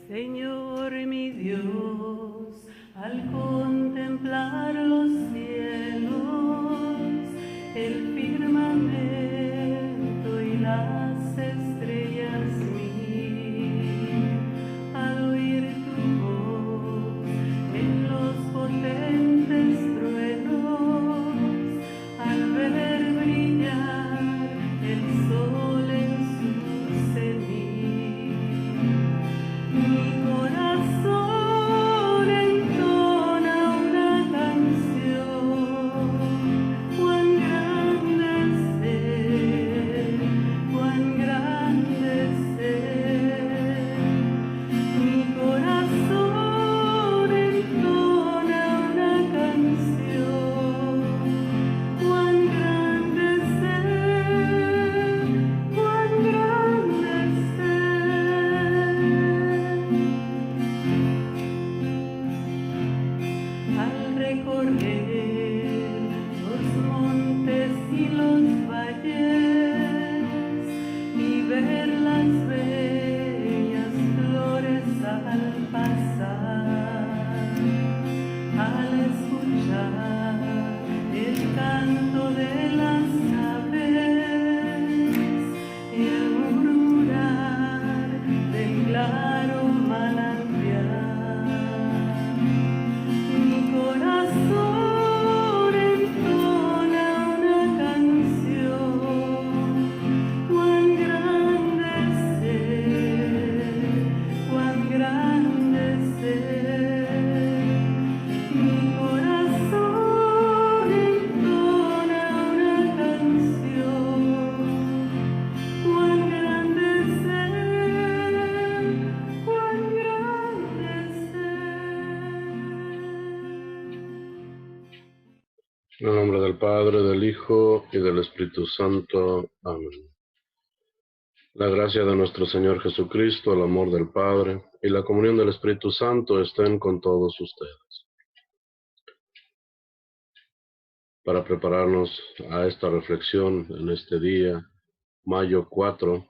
Señor mi Dios, al contemplar los cielos, el firmamento y las estrellas mil, al oír tu voz en los potentes truenos, al ver brillar el sol en su cenit, mi corazón entona una canción. Cuán grande es Él, cuán grande es Él. Mi corazón entona una canción. Cuán grande es Él, cuán grande es Él. Al recorrer los montes y los valles y ver las bellas flores al pasar, al escuchar el canto de las aves y el murmurar del claro manantial, mi corazón entona una canción. Cuán grande es Él, cuán grande es Él. Mi corazón entona una canción. Cuán grande es Él, cuán grande es En el nombre del Padre, del Hijo y del Espíritu Santo. Amén. La gracia de nuestro Señor Jesucristo, el amor del Padre y la comunión del Espíritu Santo estén con todos ustedes. Para prepararnos a esta reflexión en este día, mayo 4,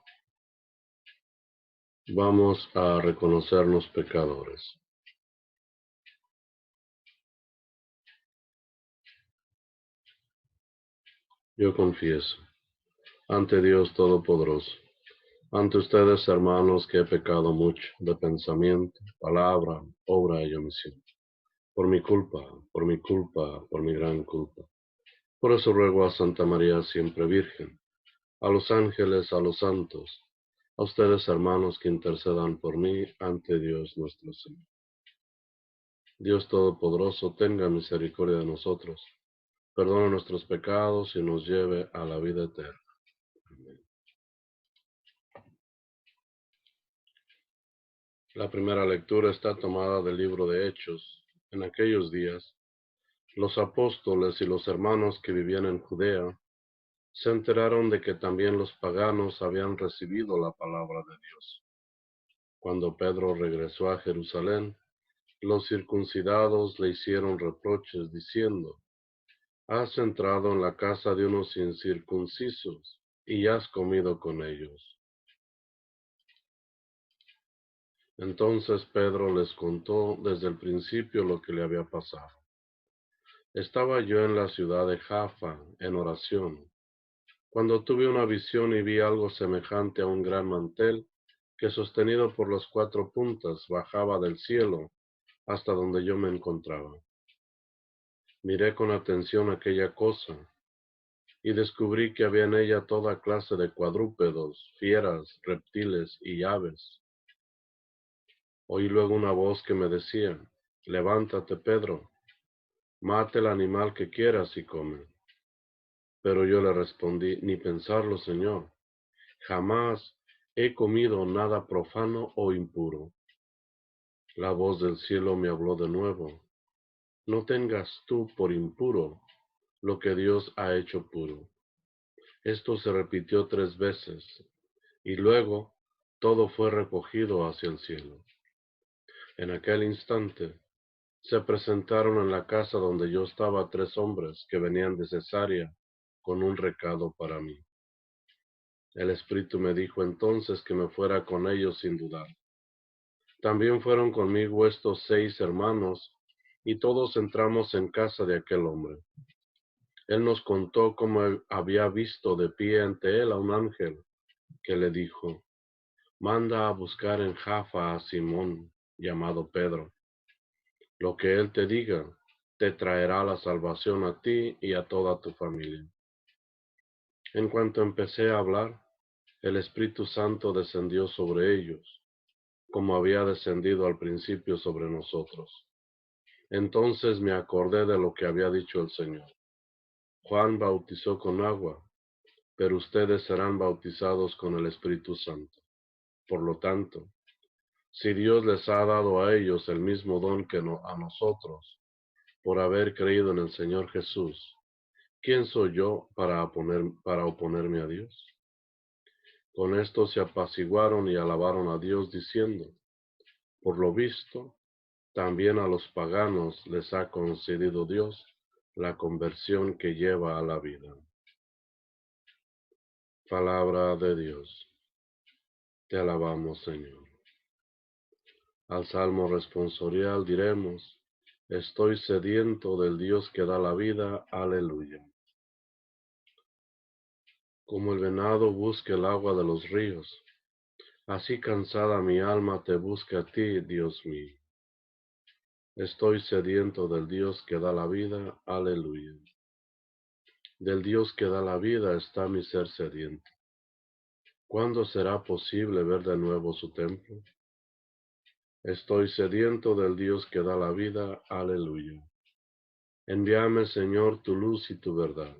vamos a reconocernos pecadores. Yo confieso ante Dios Todopoderoso, ante ustedes, hermanos, que he pecado mucho de pensamiento, palabra, obra y omisión. Por mi culpa, por mi culpa, por mi gran culpa. Por eso ruego a Santa María siempre Virgen, a los ángeles, a los santos, a ustedes, hermanos, que intercedan por mí ante Dios nuestro Señor. Dios Todopoderoso, tenga misericordia de nosotros, perdone nuestros pecados y nos lleve a la vida eterna. Amén. La primera lectura está tomada del libro de Hechos. En aquellos días, los apóstoles y los hermanos que vivían en Judea se enteraron de que también los paganos habían recibido la palabra de Dios. Cuando Pedro regresó a Jerusalén, los circuncidados le hicieron reproches diciendo: has entrado en la casa de unos incircuncisos y has comido con ellos. Entonces Pedro les contó desde el principio lo que le había pasado. Estaba yo en la ciudad de Jaffa en oración, cuando tuve una visión y vi algo semejante a un gran mantel que, sostenido por las 4 puntas, bajaba del cielo hasta donde yo me encontraba. Miré con atención aquella cosa y descubrí que había en ella toda clase de cuadrúpedos, fieras, reptiles y aves. Oí luego una voz que me decía: levántate, Pedro, mate el animal que quieras y come. Pero yo le respondí: ni pensarlo, Señor, jamás he comido nada profano o impuro. La voz del cielo me habló de nuevo: no tengas tú por impuro lo que Dios ha hecho puro. Esto se repitió 3 veces, y luego todo fue recogido hacia el cielo. En aquel instante se presentaron en la casa donde yo estaba 3 hombres que venían de Cesarea con un recado para mí. El Espíritu me dijo entonces que me fuera con ellos sin dudar. También fueron conmigo estos 6 hermanos, y todos entramos en casa de aquel hombre. Él nos contó cómo él había visto de pie ante él a un ángel, que le dijo: manda a buscar en Jaffa a Simón, llamado Pedro. Lo que él te diga, te traerá la salvación a ti y a toda tu familia. En cuanto empecé a hablar, el Espíritu Santo descendió sobre ellos, como había descendido al principio sobre nosotros. Entonces me acordé de lo que había dicho el Señor. Juan bautizó con agua, pero ustedes serán bautizados con el Espíritu Santo. Por lo tanto, si Dios les ha dado a ellos el mismo don que a nosotros, por haber creído en el Señor Jesús, ¿quién soy yo para oponerme a Dios? Con esto se apaciguaron y alabaron a Dios diciendo: por lo visto, también a los paganos les ha concedido Dios la conversión que lleva a la vida. Palabra de Dios. Te alabamos, Señor. Al Salmo responsorial diremos: estoy sediento del Dios que da la vida. Aleluya. Como el venado busca el agua de los ríos, así cansada mi alma te busca a ti, Dios mío. Estoy sediento del Dios que da la vida. Aleluya. Del Dios que da la vida está mi ser sediento. ¿Cuándo será posible ver de nuevo su templo? Estoy sediento del Dios que da la vida. Aleluya. Envíame, Señor, tu luz y tu verdad,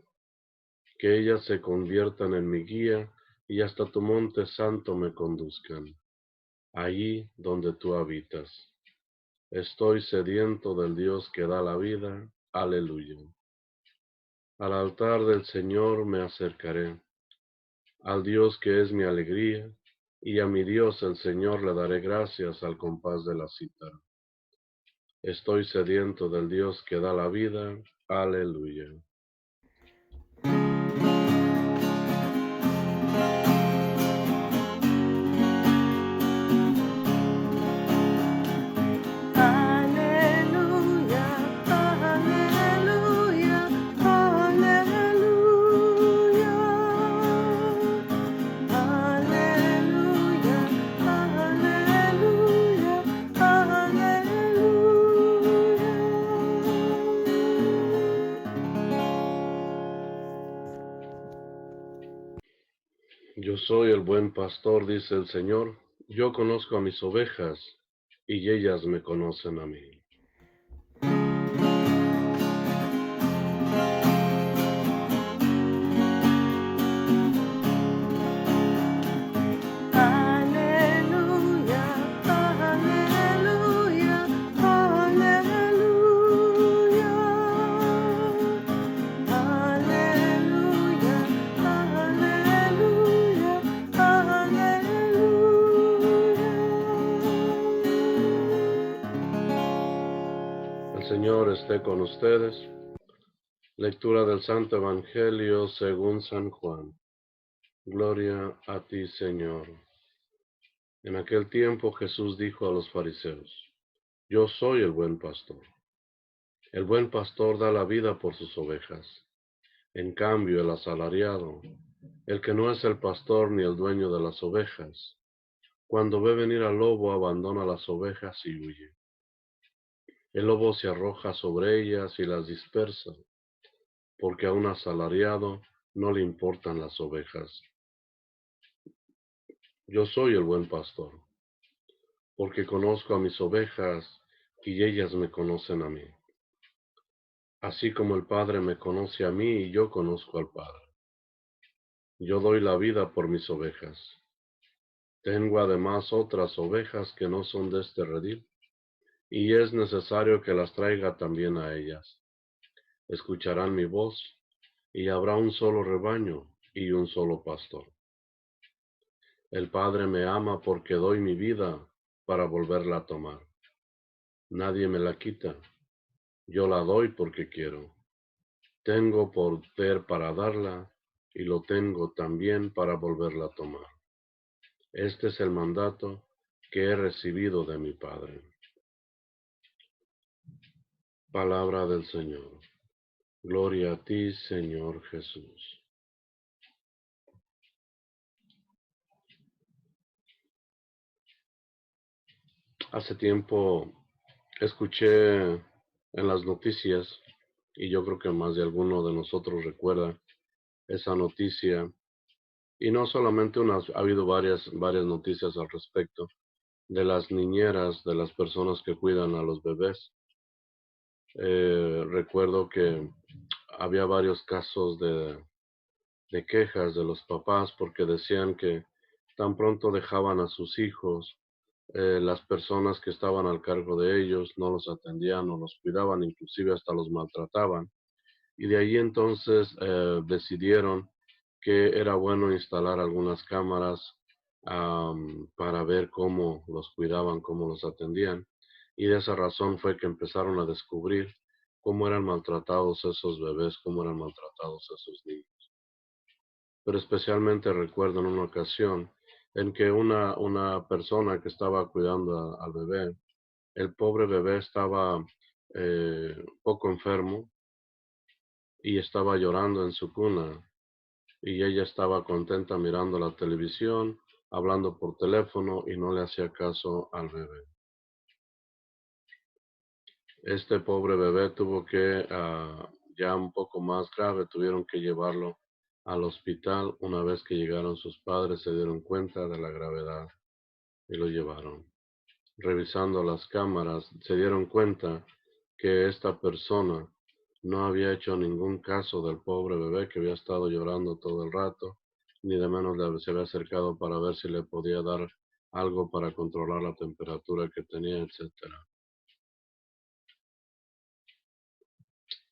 que ellas se conviertan en mi guía y hasta tu monte santo me conduzcan, allí donde tú habitas. Estoy sediento del Dios que da la vida. Aleluya. Al altar del Señor me acercaré, al Dios que es mi alegría, y a mi Dios el Señor le daré gracias al compás de la cítara. Estoy sediento del Dios que da la vida. Aleluya. Aleluya, aleluya, aleluya. Aleluya, aleluya, Yo soy el buen pastor, dice el Señor. Yo conozco a mis ovejas, y ellas me conocen a mí. aleluya, aleluya, aleluya, aleluya, aleluya. El Señor esté con ustedes. Lectura del Santo Evangelio según San Juan. Gloria a ti, Señor. En aquel tiempo Jesús dijo a los fariseos: yo soy el buen pastor. El buen pastor da la vida por sus ovejas. En cambio, el asalariado, el que no es el pastor ni el dueño de las ovejas, cuando ve venir al lobo, abandona las ovejas y huye. El lobo se arroja sobre ellas y las dispersa, porque a un asalariado no le importan las ovejas. Yo soy el buen pastor, porque conozco a mis ovejas y ellas me conocen a mí. Así como el Padre me conoce a mí y yo conozco al Padre. Yo doy la vida por mis ovejas. Tengo además otras ovejas que no son de este redil, y es necesario que las traiga también a ellas. Escucharán mi voz, y habrá un solo rebaño y un solo pastor. El Padre me ama porque doy mi vida para volverla a tomar. Nadie me la quita, yo la doy porque quiero. Tengo poder para darla, y lo tengo también para volverla a tomar. Este es el mandato que he recibido de mi Padre. Palabra del Señor. Gloria a ti, Señor Jesús. Hace tiempo escuché en las noticias, y yo creo que más de alguno de nosotros recuerda esa noticia, y no solamente unas, ha habido varias noticias al respecto, de las niñeras, de las personas que cuidan a los bebés. Recuerdo que había varios casos de quejas de los papás porque decían que tan pronto dejaban a sus hijos, las personas que estaban al cargo de ellos no los atendían o los cuidaban, inclusive hasta los maltrataban. Y de ahí entonces decidieron que era bueno instalar algunas cámaras para ver cómo los cuidaban, cómo los atendían. Y de esa razón fue que empezaron a descubrir cómo eran maltratados esos bebés, cómo eran maltratados esos niños. Pero especialmente recuerdo en una ocasión en que una persona que estaba cuidando al bebé, el pobre bebé estaba poco enfermo y estaba llorando en su cuna y ella estaba contenta mirando la televisión, hablando por teléfono y no le hacía caso al bebé. Este pobre bebé tuvo que, ya un poco más grave, tuvieron que llevarlo al hospital. Una vez que llegaron sus padres se dieron cuenta de la gravedad y lo llevaron. Revisando las cámaras, se dieron cuenta que esta persona no había hecho ningún caso del pobre bebé que había estado llorando todo el rato, ni de menos se había acercado para ver si le podía dar algo para controlar la temperatura que tenía, etcétera.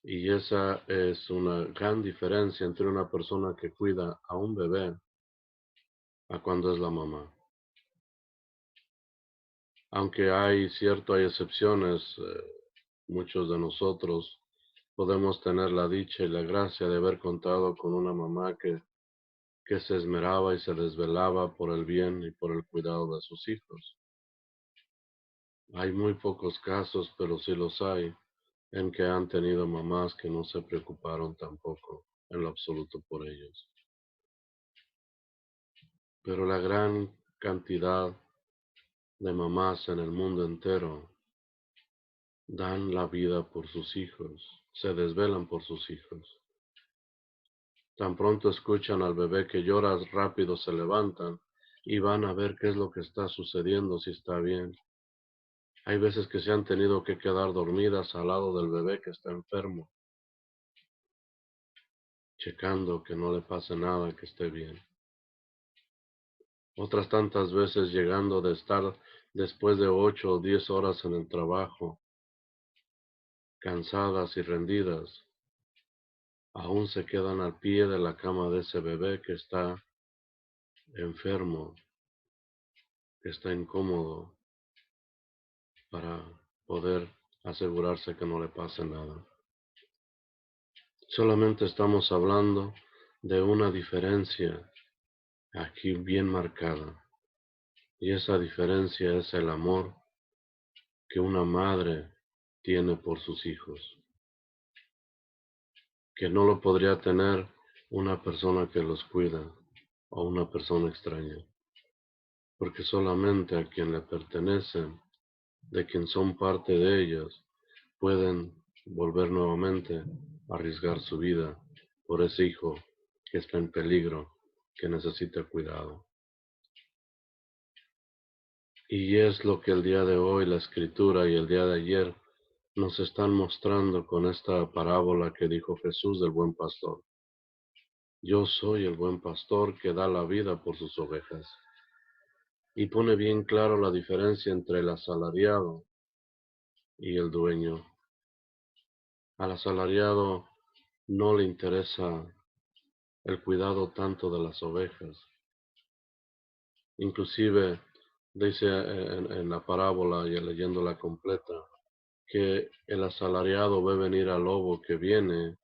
Y esa es una gran diferencia entre una persona que cuida a un bebé a cuando es la mamá. Aunque hay excepciones, muchos de nosotros podemos tener la dicha y la gracia de haber contado con una mamá que se esmeraba y se desvelaba por el bien y por el cuidado de sus hijos. Hay muy pocos casos, pero sí los hay, en que han tenido mamás que no se preocuparon tampoco en lo absoluto por ellos. Pero la gran cantidad de mamás en el mundo entero dan la vida por sus hijos, se desvelan por sus hijos. Tan pronto escuchan al bebé que llora, rápido se levantan y van a ver qué es lo que está sucediendo, si está bien. Hay veces que se han tenido que quedar dormidas al lado del bebé que está enfermo, checando que no le pase nada, que esté bien. Otras tantas veces llegando de estar después de 8 o 10 horas en el trabajo, cansadas y rendidas, aún se quedan al pie de la cama de ese bebé que está enfermo, que está incómodo, para poder asegurarse que no le pase nada. Solamente estamos hablando de una diferencia aquí bien marcada, y esa diferencia es el amor que una madre tiene por sus hijos, que no lo podría tener una persona que los cuida o una persona extraña, porque solamente a quien le pertenecen, de quien son parte de ellos, pueden volver nuevamente a arriesgar su vida por ese hijo que está en peligro, que necesita cuidado. Y es lo que el día de hoy la Escritura y el día de ayer nos están mostrando con esta parábola que dijo Jesús del buen pastor. Yo soy el buen pastor que da la vida por sus ovejas. Y pone bien claro la diferencia entre el asalariado y el dueño. Al asalariado no le interesa el cuidado tanto de las ovejas. Inclusive dice en la parábola y leyéndola completa que el asalariado ve venir al lobo que viene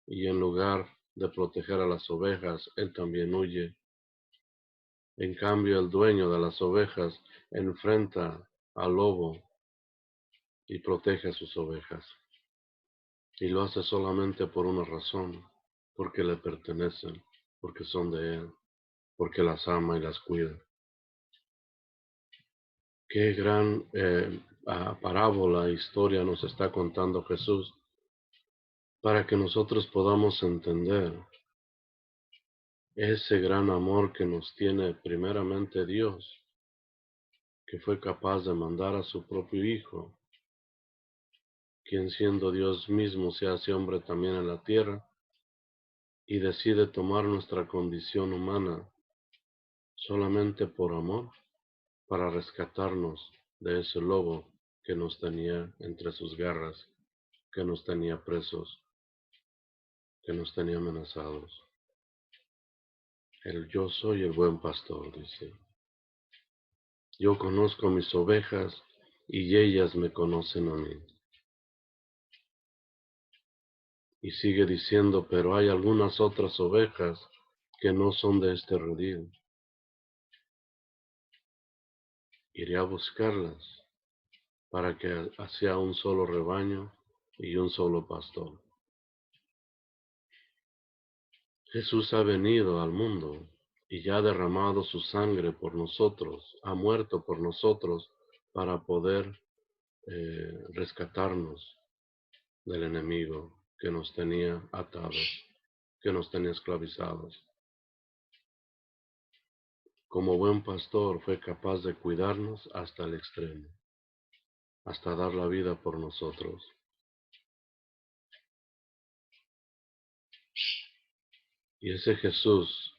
y en lugar de proteger a las ovejas, él también huye. En cambio, el dueño de las ovejas enfrenta al lobo y protege a sus ovejas. Y lo hace solamente por una razón, porque le pertenecen, porque son de él, porque las ama y las cuida. Qué gran parábola, historia nos está contando Jesús para que nosotros podamos entender ese gran amor que nos tiene primeramente Dios, que fue capaz de mandar a su propio Hijo, quien siendo Dios mismo se hace hombre también en la tierra y decide tomar nuestra condición humana solamente por amor para rescatarnos de ese lobo que nos tenía entre sus garras, que nos tenía presos, que nos tenía amenazados. El yo soy el buen pastor, dice. Yo conozco mis ovejas y ellas me conocen a mí. Y sigue diciendo, pero hay algunas otras ovejas que no son de este redil. Iré a buscarlas para que sea un solo rebaño y un solo pastor. Jesús ha venido al mundo y ya ha derramado su sangre por nosotros, ha muerto por nosotros para poder rescatarnos del enemigo que nos tenía atados, que nos tenía esclavizados. Como buen pastor fue capaz de cuidarnos hasta el extremo, hasta dar la vida por nosotros. Y ese Jesús,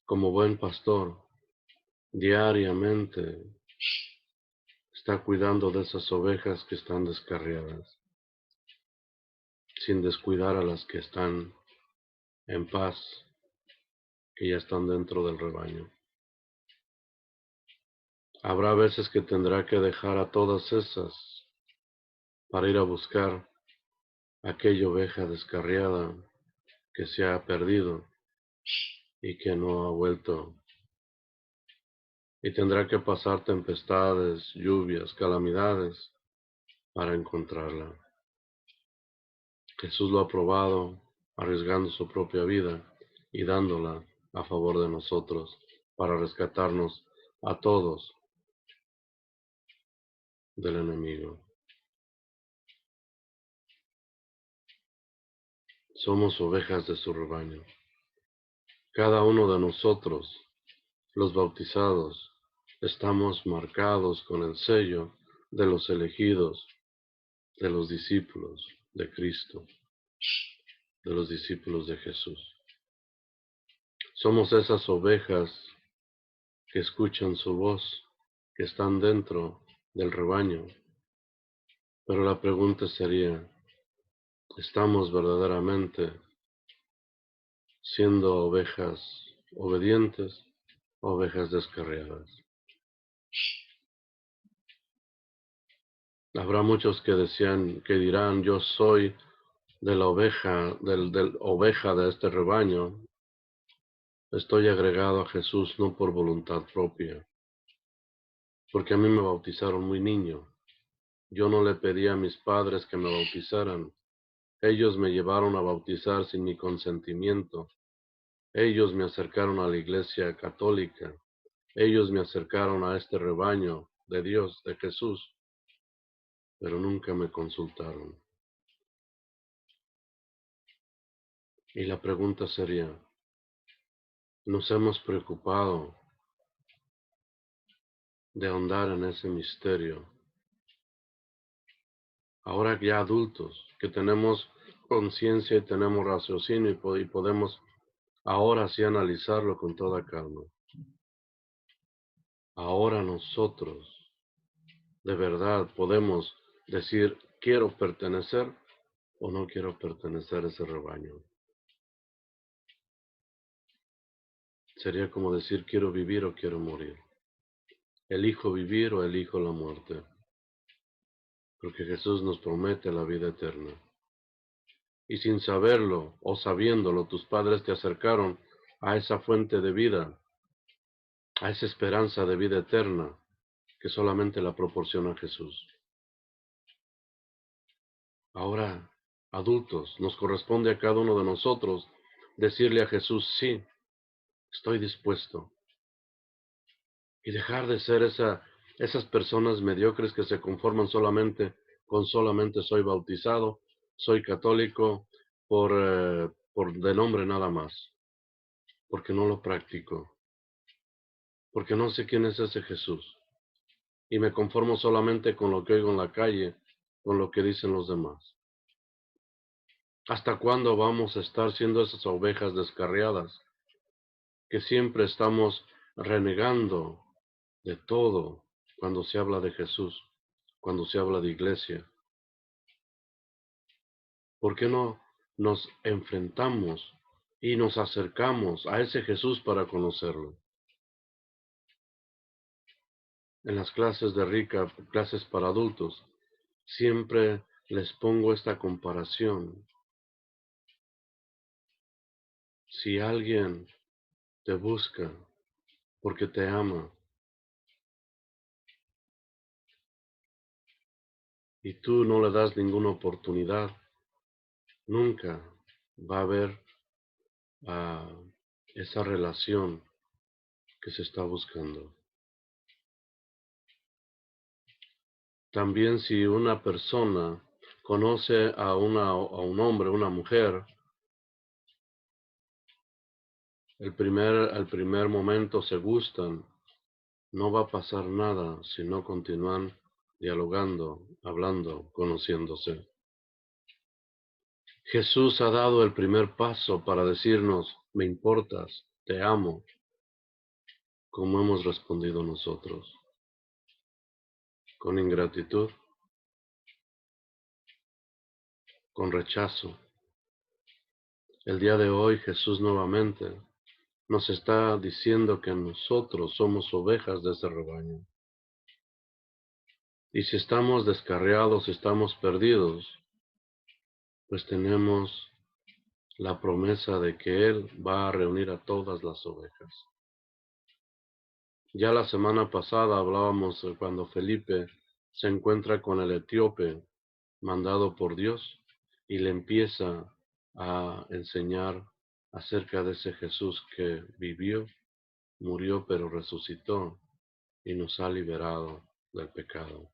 como buen pastor, diariamente está cuidando de esas ovejas que están descarriadas, sin descuidar a las que están en paz, que ya están dentro del rebaño. Habrá veces que tendrá que dejar a todas esas para ir a buscar aquella oveja descarriada que se ha perdido y que no ha vuelto. Y tendrá que pasar tempestades, lluvias, calamidades para encontrarla. Jesús lo ha probado, arriesgando su propia vida y dándola a favor de nosotros para rescatarnos a todos del enemigo. Somos ovejas de su rebaño. Cada uno de nosotros, los bautizados, estamos marcados con el sello de los elegidos, de los discípulos de Cristo, de los discípulos de Jesús. Somos esas ovejas que escuchan su voz, que están dentro del rebaño. Pero la pregunta sería, ¿estamos verdaderamente siendo ovejas obedientes o ovejas descarriadas? Habrá muchos que dirán, yo soy de la oveja, del oveja de este rebaño. Estoy agregado a Jesús no por voluntad propia, porque a mí me bautizaron muy niño. Yo no le pedí a mis padres que me bautizaran. Ellos me llevaron a bautizar sin mi consentimiento. Ellos me acercaron a la iglesia católica. Ellos me acercaron a este rebaño de Dios, de Jesús, pero nunca me consultaron. Y la pregunta sería, ¿nos hemos preocupado de ahondar en ese misterio? Ahora ya adultos, que tenemos conciencia y tenemos raciocinio y podemos ahora sí analizarlo con toda calma. Ahora nosotros de verdad podemos decir, quiero pertenecer o no quiero pertenecer a ese rebaño. Sería como decir, quiero vivir o quiero morir. Elijo vivir o elijo la muerte. Porque Jesús nos promete la vida eterna. Y sin saberlo o sabiéndolo, tus padres te acercaron a esa fuente de vida a esa esperanza de vida eterna que solamente la proporciona Jesús. Ahora, adultos, nos corresponde a cada uno de nosotros decirle a Jesús, sí, estoy dispuesto, y dejar de ser esas personas mediocres que se conforman solamente soy bautizado, soy católico por de nombre nada más, porque no lo practico, porque no sé quién es ese Jesús, y me conformo solamente con lo que oigo en la calle, con lo que dicen los demás. ¿Hasta cuándo vamos a estar siendo esas ovejas descarriadas, que siempre estamos renegando de todo cuando se habla de Jesús, cuando se habla de iglesia? ¿Por qué no nos enfrentamos y nos acercamos a ese Jesús para conocerlo? En las clases de Rica, clases para adultos, siempre les pongo esta comparación. Si alguien te busca porque te ama y tú no le das ninguna oportunidad, nunca va a haber esa relación que se está buscando. También si una persona conoce a un hombre, una mujer, al primer momento se gustan, no va a pasar nada si no continúan dialogando, hablando, conociéndose. Jesús ha dado el primer paso para decirnos, me importas, te amo, como hemos respondido nosotros, con ingratitud, con rechazo. El día de hoy Jesús nuevamente nos está diciendo que nosotros somos ovejas de ese rebaño. Y si estamos descarriados, estamos perdidos, pues tenemos la promesa de que Él va a reunir a todas las ovejas. Ya la semana pasada hablábamos de cuando Felipe se encuentra con el etíope mandado por Dios y le empieza a enseñar acerca de ese Jesús que vivió, murió, pero resucitó y nos ha liberado del pecado.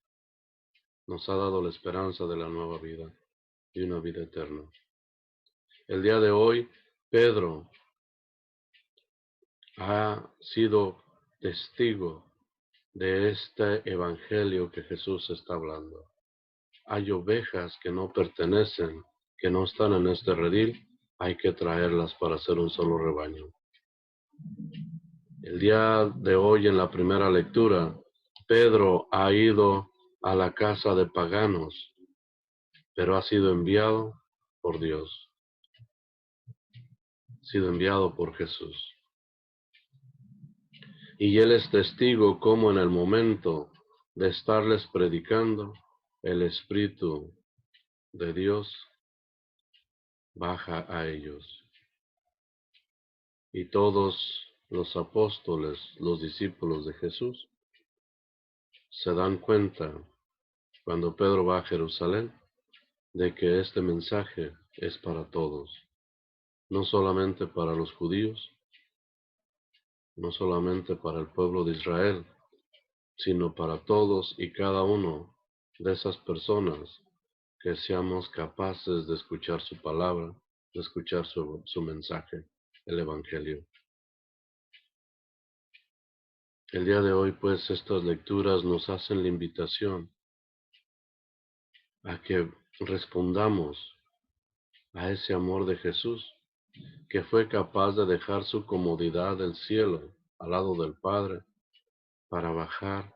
Nos ha dado la esperanza de la nueva vida y una vida eterna. El día de hoy, Pedro ha sido testigo de este evangelio que Jesús está hablando. Hay ovejas que no pertenecen, que no están en este redil, hay que traerlas para hacer un solo rebaño. El día de hoy, en la primera lectura, Pedro ha ido a la casa de paganos, pero ha sido enviado por Dios, sido enviado por Jesús. Y él es testigo como en el momento de estarles predicando, el Espíritu de Dios baja a ellos. Y todos los apóstoles, los discípulos de Jesús, se dan cuenta cuando Pedro va a Jerusalén de que este mensaje es para todos, no solamente para los judíos, no solamente para el pueblo de Israel, sino para todos y cada uno de esas personas que seamos capaces de escuchar su palabra, de escuchar su mensaje, el Evangelio. El día de hoy, pues, estas lecturas nos hacen la invitación a que respondamos a ese amor de Jesús, que fue capaz de dejar su comodidad del cielo al lado del Padre para bajar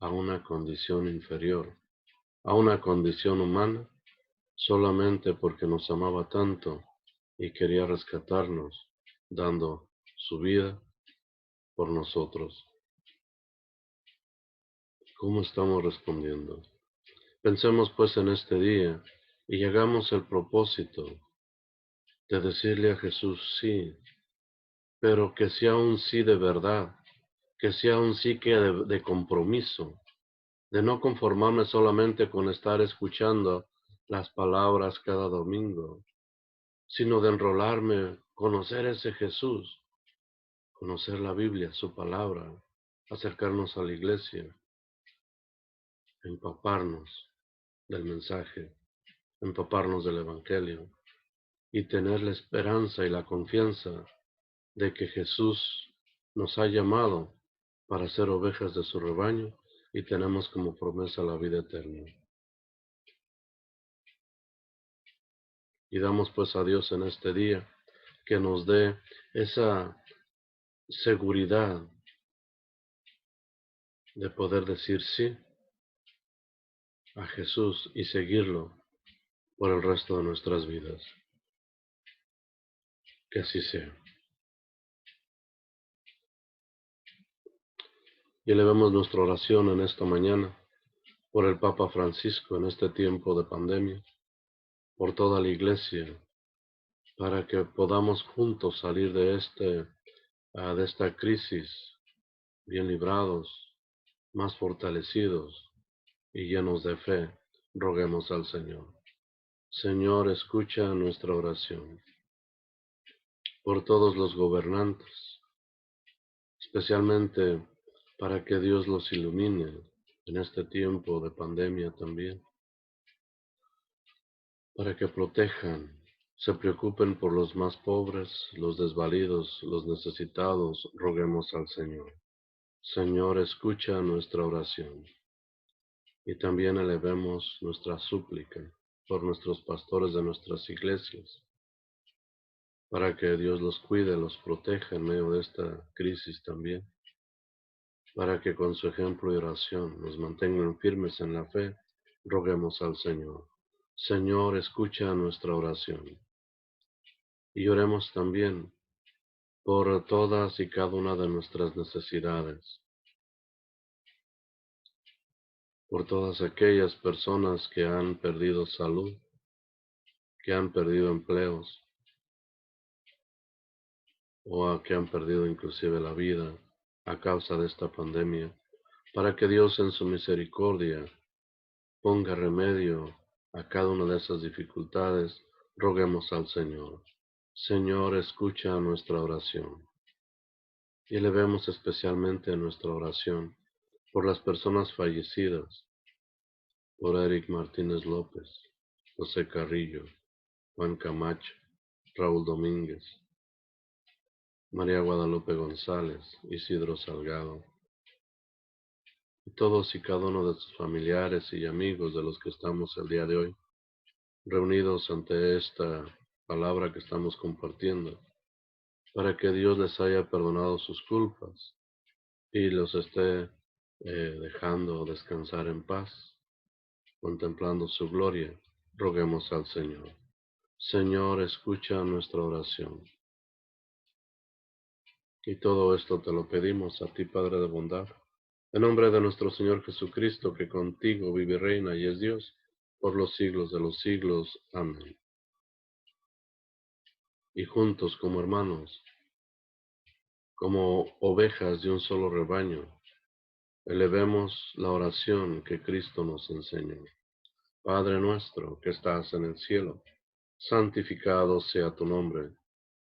a una condición inferior, a una condición humana, solamente porque nos amaba tanto y quería rescatarnos, dando su vida por nosotros. ¿Cómo estamos respondiendo? Pensemos pues en este día y llegamos al propósito de decirle a Jesús sí, pero que sea un sí de verdad, que sea un psique de compromiso, de no conformarme solamente con estar escuchando las palabras cada domingo, sino de enrolarme, conocer ese Jesús, conocer la Biblia, su palabra, acercarnos a la iglesia, empaparnos del mensaje, empaparnos del Evangelio y tener la esperanza y la confianza de que Jesús nos ha llamado para ser ovejas de su rebaño y tenemos como promesa la vida eterna. Y damos pues a Dios en este día que nos dé esa seguridad de poder decir sí a Jesús y seguirlo por el resto de nuestras vidas. Que así sea. Y elevemos nuestra oración en esta mañana por el Papa Francisco en este tiempo de pandemia, por toda la Iglesia, para que podamos juntos salir de esta crisis bien librados, más fortalecidos y llenos de fe. Roguemos al Señor. Señor, escucha nuestra oración por todos los gobernantes, especialmente para que Dios los ilumine en este tiempo de pandemia también, para que protejan, se preocupen por los más pobres, los desvalidos, los necesitados. Roguemos al Señor. Señor, escucha nuestra oración y también elevemos nuestra súplica por nuestros pastores de nuestras iglesias, para que Dios los cuide, los proteja en medio de esta crisis también, para que con su ejemplo y oración nos mantengan firmes en la fe. Roguemos al Señor. Señor, escucha nuestra oración y oremos también por todas y cada una de nuestras necesidades, por todas aquellas personas que han perdido salud, que han perdido empleos o que han perdido inclusive la vida a causa de esta pandemia, para que Dios en su misericordia ponga remedio a cada una de esas dificultades. Roguemos al Señor. Señor, escucha nuestra oración y elevemos especialmente nuestra oración por las personas fallecidas, por Eric Martínez López, José Carrillo, Juan Camacho, Raúl Domínguez, María Guadalupe González, Isidro Salgado, y todos y cada uno de sus familiares y amigos de los que estamos el día de hoy reunidos ante esta palabra que estamos compartiendo, para que Dios les haya perdonado sus culpas y los esté dejando descansar en paz, contemplando su gloria. Roguemos al Señor. Señor, escucha nuestra oración. Y todo esto te lo pedimos a ti, Padre de bondad, en nombre de nuestro Señor Jesucristo, que contigo vive y reina y es Dios por los siglos de los siglos. Amén. Y juntos como hermanos, como ovejas de un solo rebaño, elevemos la oración que Cristo nos enseñó. Padre nuestro que estás en el cielo, santificado sea tu nombre.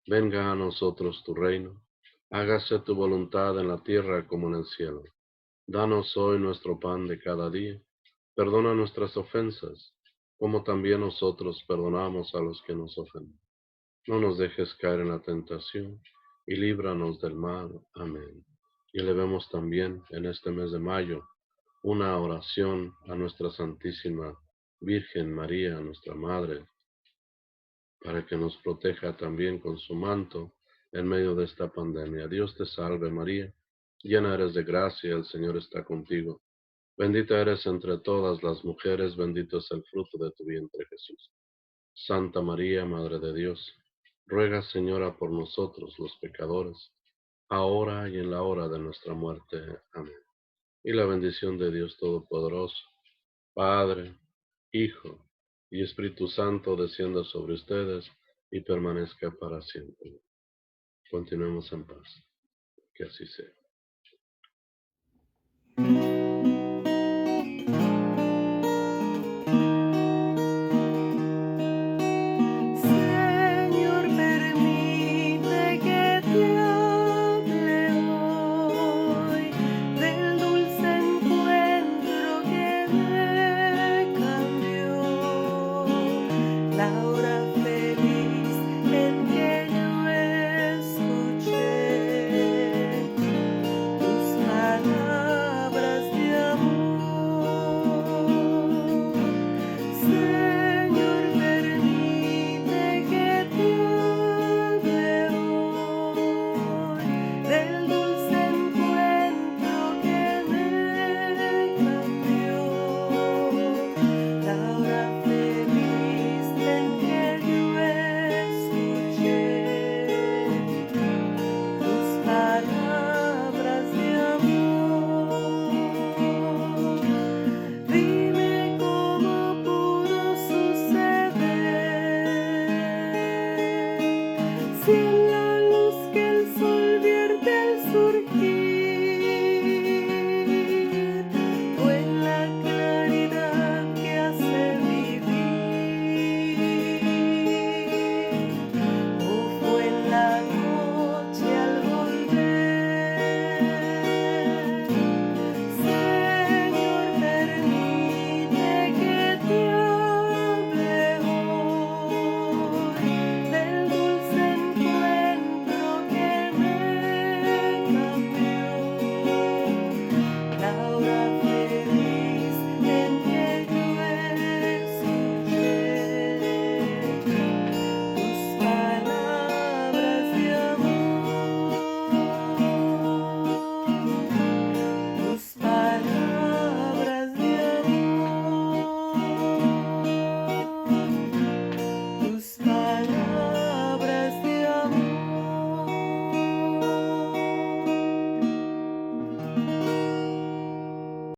Venga a nosotros tu reino. Hágase tu voluntad en la tierra como en el cielo. Danos hoy nuestro pan de cada día. Perdona nuestras ofensas, como también nosotros perdonamos a los que nos ofenden. No nos dejes caer en la tentación, y líbranos del mal. Amén. Y elevemos también en este mes de mayo una oración a nuestra Santísima Virgen María, nuestra Madre, para que nos proteja también con su manto en medio de esta pandemia. Dios te salve María, llena eres de gracia, el Señor está contigo. Bendita eres entre todas las mujeres, bendito es el fruto de tu vientre Jesús. Santa María, Madre de Dios, ruega Señora por nosotros los pecadores, ahora y en la hora de nuestra muerte. Amén. Y la bendición de Dios Todopoderoso, Padre, Hijo y Espíritu Santo descienda sobre ustedes y permanezca para siempre. Continuemos en paz. Que así sea.